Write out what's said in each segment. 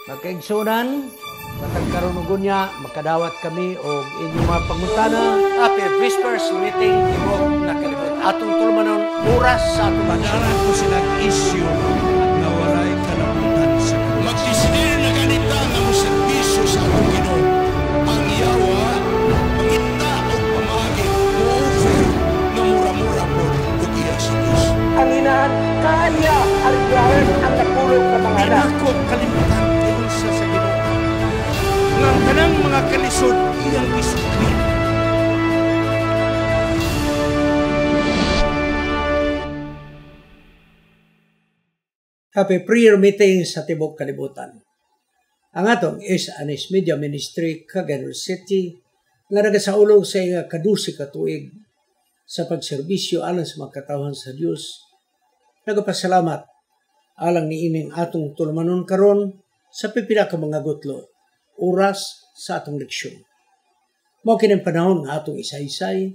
Magkaigsunan, matag karunugon niya, makadawat kami o inyong mga pangutana. Happy Vespers meeting Tibok na kalibot. Atong tulmanon oras sa atong Padaran ko silang issue na walay kalabutan sa Diyos. Magdesidir na ganita nga mo serbisyo sa atong Ginoo. Ang yawa, mangita o pamagi, mo-offer na mura-mura po ug iya sa Diyos. Ang inahan kanya aligaran ang napulog sa mga anak. Pinako kalimutan tiyon sa Ginoo. Nga ang tanang mga kalisod iyang isukli. Happy prayer meeting sa Tibok Kalibutan. Ang atong is Anis Media Ministry, Cagayan City, nga nagasaulog sa nga kadusi katuig sa pagserbisyo alang sa mga katawhan sa Dios. Nagapasalamat alang ni ining atong tulmanon karon sa pipila ka mga gutlo, oras sa atong leksyon. Mao kining panahon nga atong isaysay,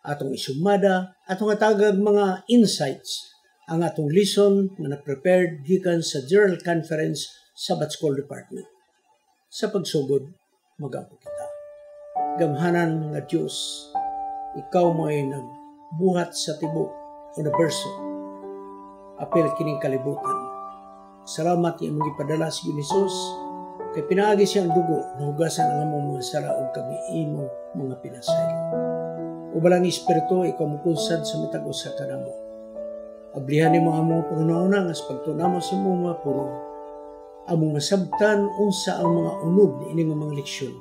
atong isumada, atong atagag mga insights ang atong lesson na na-prepared gikan sa General Conference sa Sabbath School Department. Sa pagsugod, mag-ampo kita. Gamhanan nga Diyos, ikaw mo ay nagbuhat sa tibok universo. Apel kining kalibutan. Salamat ni imong gipadala sa Jesus kay pinaagi siyang dugo na hugasan ang among mga sala ug kami imo mga pinasay. Ubalang Espiritu, ikaw mukunsad sa matag usa kanamo. Ablihan ni mga among Panginoon nga sa pagtunamo sa mga purong. Among masabtan unsa ang mga unog ni ining mga leksyon.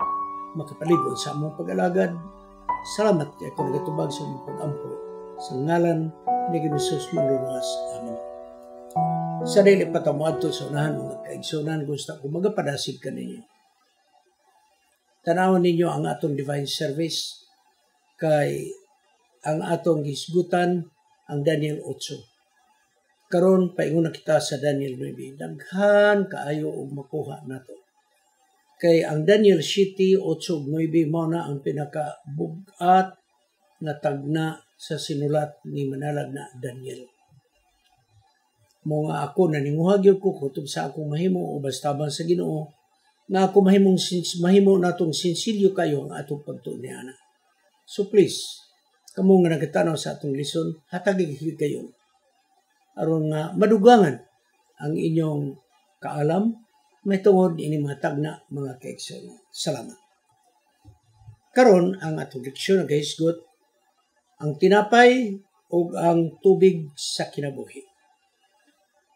Makapaligon sa among pag-alagad. Salamat kay ako nagatubag sa among pag-ampo. Sa ngalan ni Jesus manluluwas. Amen. Sa dili patamuadto sa unahan mga kaigsunan, gusto ko magapadasig ka ninyo. Tanawan ninyo ang atong divine service kay ang atong gisgutan ang Daniel 8. Karon paingon na kita sa Daniel 9. Daghan kaayo og makuha nato. Kay ang Daniel City 8 ug 9 mao na ang pinakabugat na tagna sa sinulat ni manalag na Daniel. Mga ako naninguhag gyud ko kutob sa akong mahimo o bastaban sa Ginoo nga ako mahimo natong sinsilyo kayo ang atong pagtuon. So please, kamo nga nagatanaw sa atong lesson, hatagig kayo aron nga madugangan ang inyong kaalam may tungod ini mga tagna mga kaigsunan. Salamat. Karon ang atong leksyon nagahisgot ang tinapay ug ang tubig sa kinabuhi.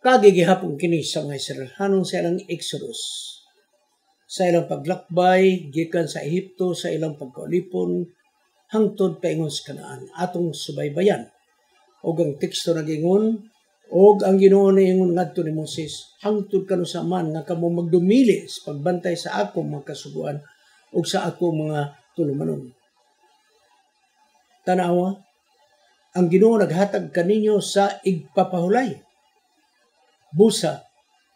Kagigihapon kini sa mga Israelhanon sa ilang Exodus, sa ilang paglakbay gikan sa Ehipto, sa ilang pagkaulipon hangtod paingon sa Kanaan, atong subaybayan. Og ang teksto nagingon, og ang Ginoo niingon ngadto ni Moses, hangtod kanu sa man nga kamo magdumili sa pagbantay sa akong mga kasuguan ug sa akong mga tulumanon. Tanawa, ang Ginoo naghatag kaninyo sa igpapahulay. Busa,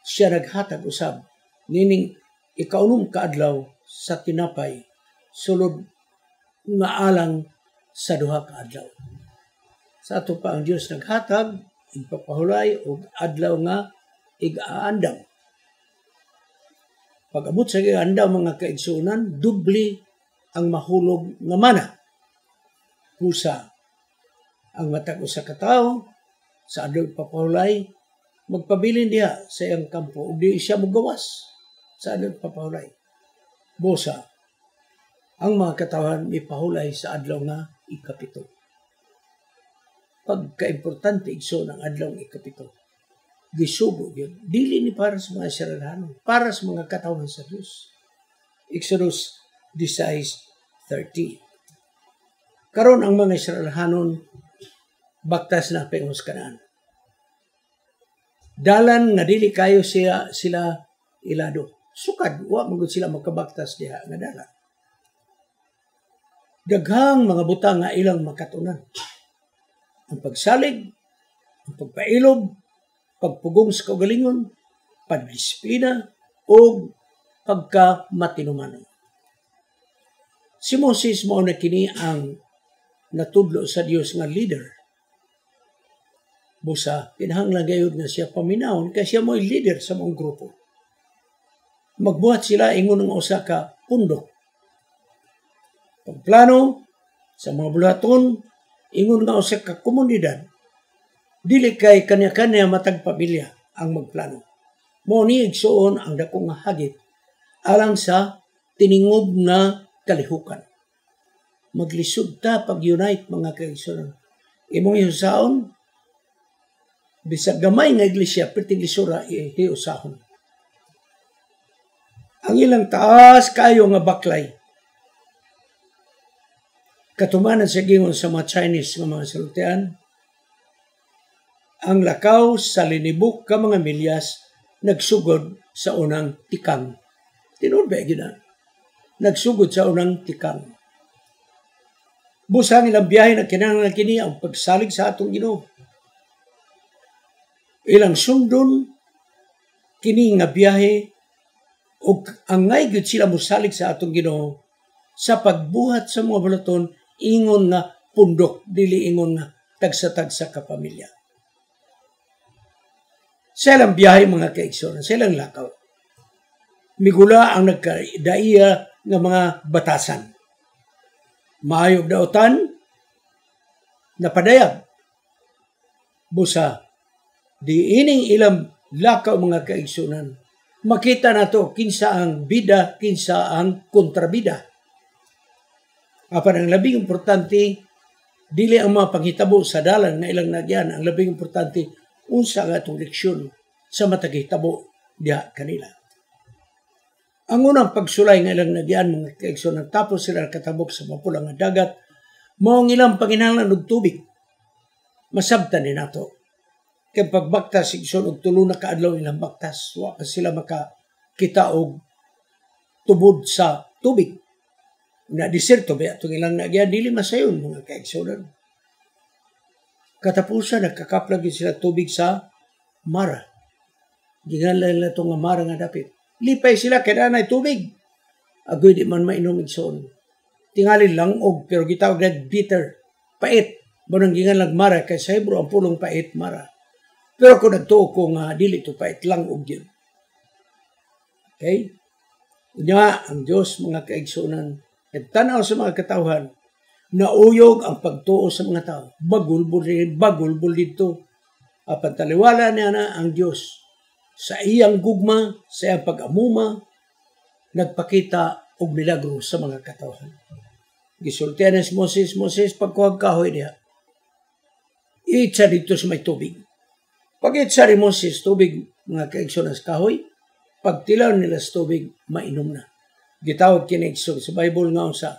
siya naghatag usab nining ikaunom ka adlaw sa tinapay sulod nga alang sa duha ka adlaw. Sa ato pa ang Dios naghatag igpapahulay o adlaw nga ig-aandam. Pag-abot sa ig-aandam mga kaigsunan, dubli ang mahulog nga mana. Pusa ang matag usa ka tawo sa adlaw papahulay magpabilin diha sa iyang kampo ug di siya mogawas sa adlaw papahulay. Busa ang mga katawhan ipahulay sa adlaw nga ikapito. Pagka-importante igso ng adlaw ikapito. Gisugo yun. Dili ni para sa mga Israelhanon, para sa mga katawhan sa Diyos. Exodus 16:30. Karon ang mga Israelhanon baktas na pengos Kanaan. Dalan nga dili kayo sila ilado. Sukad, wa magud sila makabaktas diha nga dalan. Daghang mga butang nga ilang makatunan. Ang pagsalig, ang pagpailob, pagpugong sa kaugalingon, pagdisiplina, o pagkamatinumanon. Si Moses mao na kini ang natudlo sa Dios nga leader. Busa, kinahanglan gayud nga siya paminawon kay siya mo'y leader sa mong grupo. magbuhat sila ingon ng usa ka pundok. Pagplano sa mga bulaton, ingon nga usa ka komunidad. Dili kay kanya-kanya matag pamilya ang magplano. Mao ni igsuon ang dakong hagit alang sa tiningob na kalihukan. Maglisod ta pag-unite mga kaigsunan. Imong hiusaon, bisag gamay nga iglesia, perting lisura hiusahon. Ang ilang taas kayo nga baklay. Katumanan sa gingon sa mga Chinese nga mga salutian, ang lakaw sa linibok ka mga milyas nagsugod sa unang tikang. Tinuod ba gina? Nagsugod sa unang tikang. Busang ilang biyahe na kinahanglan kini ang pagsalig sa atong Ginoo. Ilang sundon kini nga biyahe ug angay gyud sila mosalig sa atong Ginoo sa pagbuhat sa mga bulaton ingon nga pundok, dili ingon nga tagsa-tagsa ka pamilya. Sa ilang biyahe mga kaigsoon, sa ilang lakaw, migula ang nagkadaiya nga mga batasan. Maayog daotan, napadayag. Busa, di ining ilang lakaw mga kaigsunan, makita na to kinsa ang bida, kinsa ang kontrabida. Apan ang labing importante, dili ang mga panghitabo sa dalan na ilang nagyan. Ang labing importante, unsa nga itong leksyon sa matagihitabo diha kanila. Ang unang pagsulay nga ilang nagyan, mga kaigsunan, tapos sila katabok sa mapulang nga dagat, maong ilang panginahanglan og tubig. Masabtan ni nato. Kaya pagbaktas, igsoon og tulo na kaadlaw ilang baktas, wa pa sila makakita og tubod sa tubig. Na diserto ba itong ilang nagyan, dili masayon mga kaigsunan. Katapusan, nagkakaplag sila tubig sa Mara. Ginganlan nila itong Mara nga dapit. Lipay sila, kailangan ay tubig. Agoy di man mainom igsoon. Tingali langog, pero gitawag na bitter, pait. Banang ginganlan Mara, kay sa Hebro ang pulong pait Mara. Pero kung nagtuo ko nga, dili to pait, langog yun. Okay? Unya, ang Diyos, mga kaigsunan, tanaw sa mga katawhan, nauyog ang pagtuo sa mga tao. Bagulbul dito. Apan taliwala niya na ang Diyos. Sa iyang gugma, sa iyang pag-amuma, nagpakita og milagro sa mga katawhan. Gisultihan ni Moses, pagkuhag kahoy niya. Itsa dito sa may tubig. Pag itsa ni Moses, tubig, mga kaigsunan sa kahoy, pagtilaw nila sa tubig, mainom na. Gitawag kinigsog sa Bible nga sa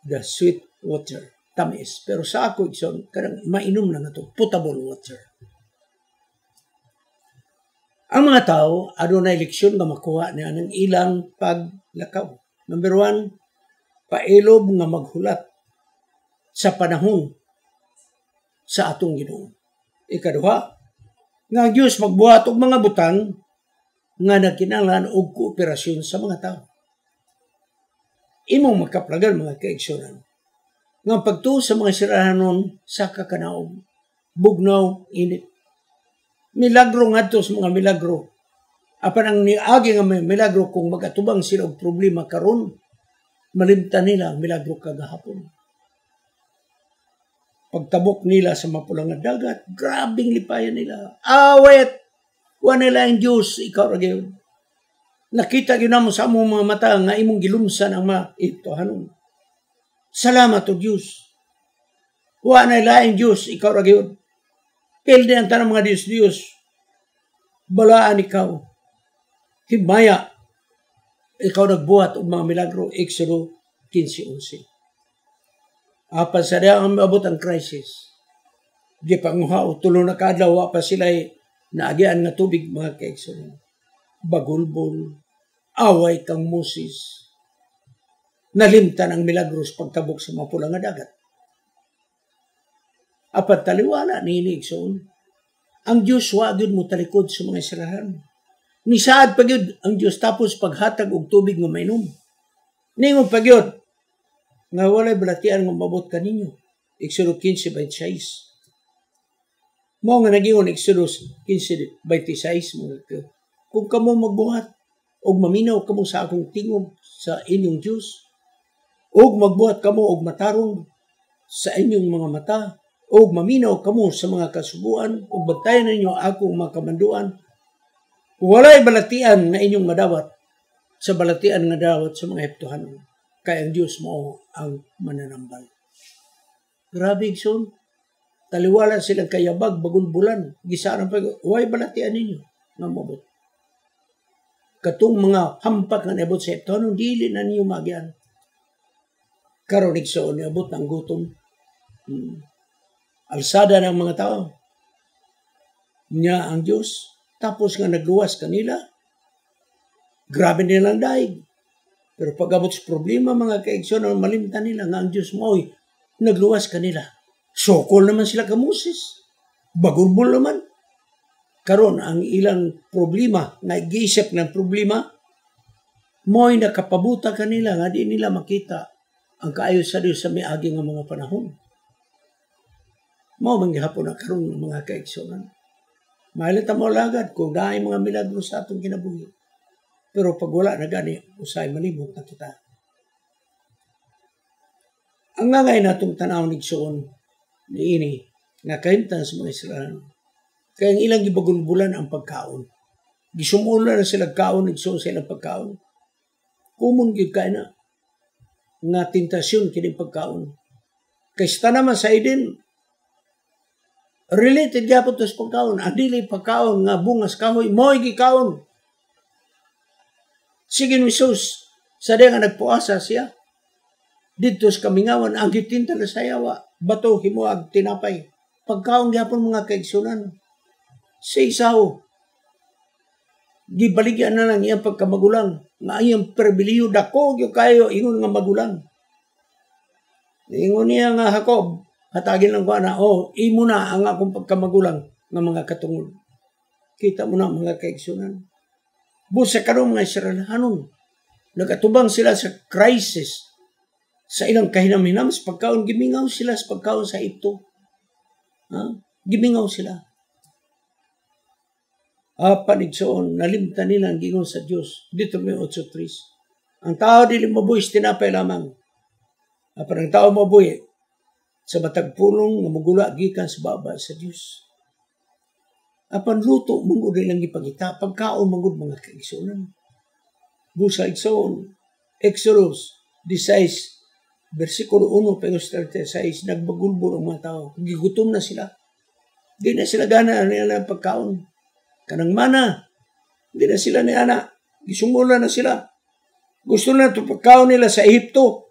the sweet water, tamis. Pero sa ako, karang mainom na nga ito, potable water. Ang mga tao, adunay leksyon nga makuha niya ng ilang paglakaw. Number 1, pailob nga maghulat sa panahon sa atong Ginoo. Ikaduha, nga ang Diyos magbuhat og mga butang nga nagkinahanglan og kooperasyon sa mga tao. Imong makaplagan mga kaigsunan. Nga pagtuo sa mga sirahanon sa kakanaog, bugnaw, init. Milagro ngadto sa mga milagro. Apan ang niagi nga may milagro kung magatubang sila og problema karon, malimtan nila ang milagro kagahapon. Pagtabok nila sa mapulang nga dagat, grabing lipayan nila. Awet! Wa nila ang Diyos, ikaw ra gyud. Nakita gyud namo sa among mga mata nga imong gilumsan ang mga ito hanon. Salamat o Diyos. Wa nila ang Diyos, ikaw ra gyud. Pilde ang tanang mga Diyos. Balaan ikaw. Himaya. Ikaw nagbuhat og mga milagro. Exodo 15:11. Apan sa diha ang maabot ang crisis. Di panguha o tulo na kaadlaw wa pa sila naagian nga tubig mga kaigsunan. Bagulbol, away kang Moses. Nalimtan ang milagros pagtabok sa mapulang nga dagat. Apat taliwala ni Nixon, ang Diyos wa gyud mo talikod sa mga Israel. Nisaad pa gyud ang Diyos tapos paghatag og tubig nga mainom. Ningon pa gyud nga walay balatian nga mabot kaninyo. Exodo 15:26. Mo nga nagingon Exodus 15:26 kung kamo magbuhat og maminaw kamo sa akong tingog sa inyong Dios, og magbuhat kamo og matarong sa inyong mga mata, og maminaw kamo sa mga kasubuan, og bantayan ninyo akong mga kamanduan. Walay balatian na inyong madawat sa balatian nga dawat sa mga Heptohanon, kay ang Dios mo ang mananambal. Grabe, son. Taliwala silang kayabag, bagulbulan. Gisarang pag, walay balatian ninyo nga mabot. Katong mga hampak nga nabot sa Heptohanon, dili na ninyo magyan. Karon igsoon niabot ng gutom. Alsada ng mga tao. Niya ang Diyos. Tapos nga nagluwas kanila. Grabe nilang daig. Pero pag abot sa problema, mga kaigsoon, malimtan nila nga ang Diyos mo, nagluwas kanila. Sokol naman sila ka Moses. Bagulbol naman. Karon ang ilang problema, nag-iisip ng problema, mo'y nakapabuta kanila nga di nila makita ang kaayos sa Diyos sa miagi nga mga panahon. Mao manggihapon na karon ng mga kaigsoon. Mahalata mo lagad kung dahil mga milagro sa atong kinabuhi. Pero pag wala na gani, usay malibot na kita. Ang ngangay natong tanaw ni Igsoon ni ini, nga kahintan sa mga Israel, kaya ang ilang gibagulbulan ang pagkaon. Gisumula na sila kaon, Igsoon sa ilang pagkaon. Kumon gid kay na nga tentasyon kini pagkaon. Kay sa naman sa Eden, related gyapon to sa pagkaon. Adili pagkaon nga bungas kahoy, mo'y gikaon. Sige ni Jesus, sa diya nga nagpuasa siya, dito sa kamingawan, ang gitinta na sayawa, bato, himuag, tinapay. Pagkaon gyapon mga kaigsunan. Sa isaw, gibaligyan na lang iyang pagkamagulang, nga iyang perbiliyo, dako, yung kayo, ingon nga magulang. Ingon niya nga Jacob, hatagin lang ko na, imo na ang akong pagkamagulang ng mga katungod. Kita mo na mga kaigsunan. Busa karong mga Israelhanon, nagkatubang sila sa crisis, sa ilang kahinam-hinam, sa pagkaon, gimingaw sila sa pagkaon sa ito. Gimingaw sila. Panigsoon, nalimtan nila ang gingon sa Diyos. Dito may 8:3. Ang tao dili mabuhi sa tinapay lamang. Ang tao mabuhi sa matag pulong nga magula gikan sa baba sa Diyos. Apan luto mungod nilang ipagita, pagkaon mungod mga kaigsunan. Busa igsoon, Exodus 16, versikulo 1, pagos 36, nagbagulbol ang mga tao. Gigutom na sila. Di na sila gana nila ng pagkaon. Kanang mana, di na sila ni ana. Gisungula na sila. Gusto na ito pagkaon nila sa Ehipto.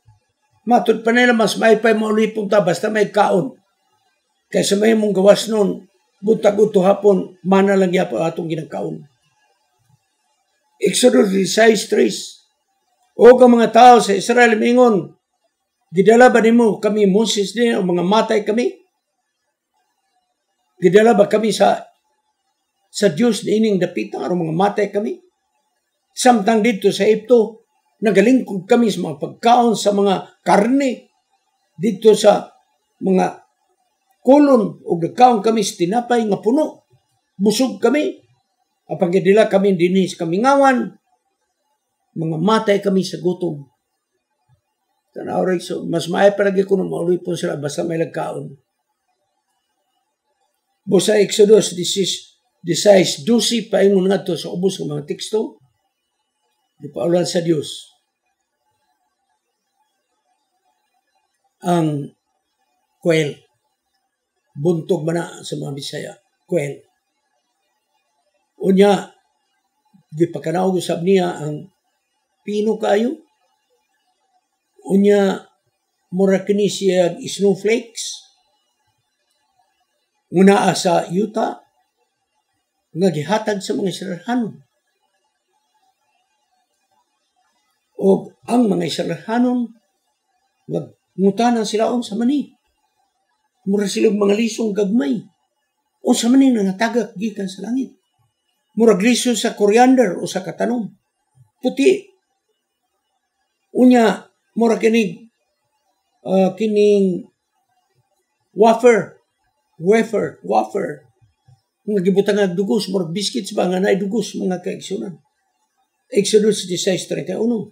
Matod pa nila, mas may pa'y maulipong ta, basta may kaon. Kaysa may mong gawas nun, buntag-uto hapon, mana lang yapon atong ginagkaon. Exodus 16:3. O ka mga tao sa Israel, mingon, gidala ba nimo kami Moses din, o mga matay kami? Gidala ba kami sa Diyos na ining dapitang, o mga matay kami? Samtang dito sa Ehipto, nagalingkod kami sa mga pagkaon, sa mga karne, dito sa mga kulon, o nagkaon kami sa tinapay nga puno. Busog kami. Apang gidila kami dinis kamingawan, mga matay kami sa gutom. Tanaw rin, so, mas maay palagi ko na maulipon sila basta may lagkaon. Busa Exodus 16:12, paingon nga to sa ubos ng mga teksto, di paulan sa Diyos. Ang kwel, buntog man na sa mga Bisaya, kwel. Unya, di pa kanaog usab niya ang pino kayo. Unya, mura kini siya snowflakes. Una sa yuta, nga gihatag sa mga Israelhanon. O ang mga Israelhanon, ngutanan sila sa mani. Mura silang mga lisong gagmay. O sa mani na natagak gikan sa langit. Murag lisong sa coriander o sa katanom. Puti. Unya, mura kining wafer. Nga gibutang nga dugos, murag biscuits ba nga naay dugos mga kaigsunan. Exodus 16:31.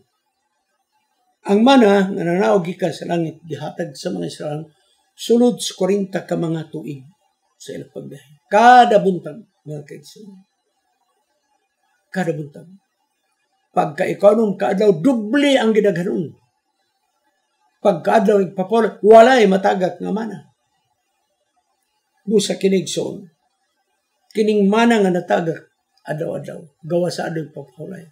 Ang mana nga nanaog gikan sa langit gihatag sa mga Israel sulod sa 40 ka mga tuig sa ilang pagbiyahe. Kada buntag, mga kaigsunan. Kada buntag. Pagka ikaw nung kaadlaw, doble ang gidaghanon. Pagka adlaw ipapol, walay matagak nga mana. Busa kinigson, kining mana nga natagak adlaw-adlaw, gawa sa adlaw ipapulay.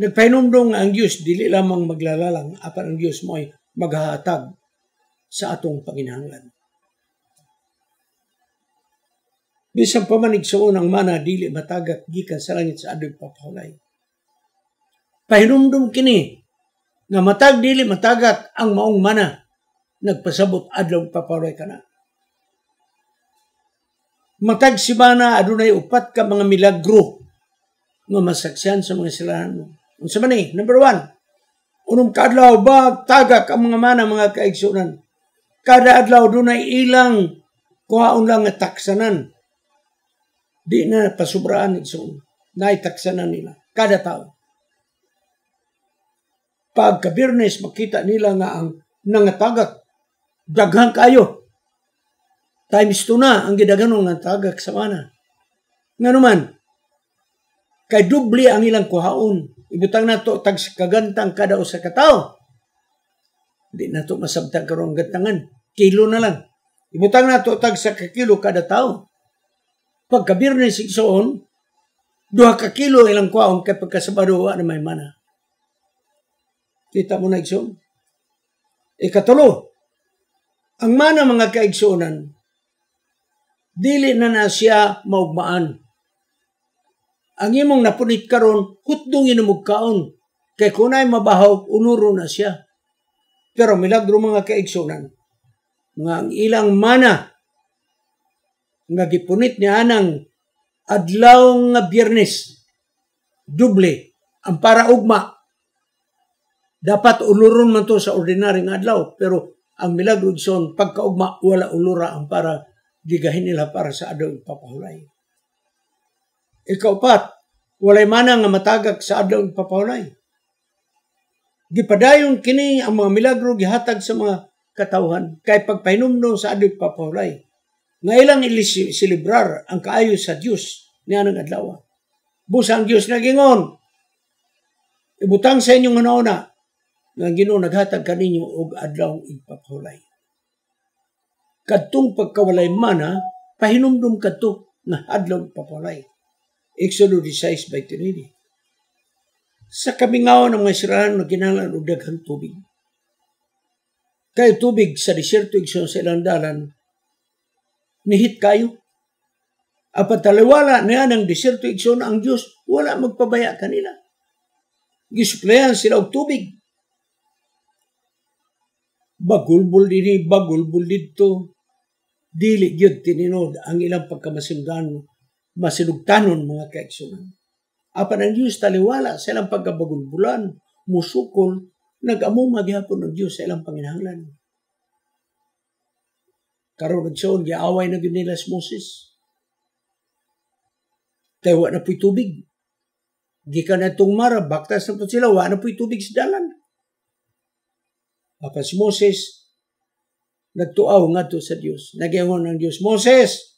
Nagpahinumdong ang Diyos, dili lamang maglalalang, apan ang Diyos mo ay maghahatag sa atong panginahanglan. Bisan pa man igsuon ang mana, dili matagak gikan sa langit sa adlaw ipapulay. Pahinumdom kini, nga matag dili matagak ang maong mana, nagpasabot adlaw ipapulay ka na. Matag si mana, adunay 4 ka mga milagro nga masaksihan sa mga silahan mo. Unsa man ni? Number 1, unong kaadlaw ba tagak ang mga mana, mga kaigsunan. Kada adlaw dunay ilang kuhaon lang nga taksanan. Di na pasubraan igsuon. Naay taksanan nila kada tao. Pagka Biyernes makita nila nga ang nangatagak daghang kayo. Times 2 na ang gidaghanon nga tagak sa mana. Nganuman, kay dubli ang ilang kuhaon. Ibutang nato tag kagantang kada usa ka tawo. Di nato masabtang karon gantangan. Kilo na lang. Ibutang nato tag sa kilo kada tawo. Pagka Biyernes igsoon, 2 ka kilo ilang kuhaon kay pagka Sabado na may mana. Kita mo na igsoon. Ikatulo, ang mana, mga kaigsuonan, dili na siya maugmaan. Ang imong napunit karon, hutdong inumugkaon. Kay kunay mabahaw, unuro na siya. Pero milagro, mga kaigsuonan, nga ang ilang mana nga gipunit niya anang adlaw nga Biyernes, doble ang para ugma. Dapat uluron man to sa ordinaryong adlaw, pero ang milagro igsoon pagkaugma wala ulura ang para gigahin nila para sa adlaw ipapahulay. Ikaupat, walay mana nga matagak sa adlaw ipapahulay. Gipadayon kini ang mga milagro gihatag sa mga katawhan kay pagpahinumdom sa adlaw ipapahulay. Nga ilang isilibrar ang kaayo sa Dios niya ng adlaw. Busa ang Dios nagingon, ibutang sa inyong una nga Ginoo naghatag kaninyo og adlaw ipapahulay. Kadtong pagkawalay mana, pahinumdom kadto nga adlaw ipapahulay. Exodus 16:23. Sa kamingawan ng mga Israel na kinahanglan og daghang tubig. Kay tubig sa desierto igsoon sa ilang dalan, nihit kayo. Apat taliwala niya ng desierto igsoon ang Dios, wala magpabaya kanila. Gisuplayan sila og tubig. Bagulbul dini, bagulbul dito. Dili gyud tininod ang ilang pagkamasinugtanon, masinugtanon, mga kaigsunan. Apan ang Dios taliwala sa ilang pagkabagulbulan, musukol, nag-amo magyapon ng Dios sa ilang panginahanglan. Karon nagsoon giaway na gyud nila si Moses. Kay wa na puy tubig. Gikan na itong mara, baktas na po sila, wa na puy tubig sa dalan. Apan si Moses, nagtuaw nga to sa Diyos. Nagyangon ng Diyos, Moses,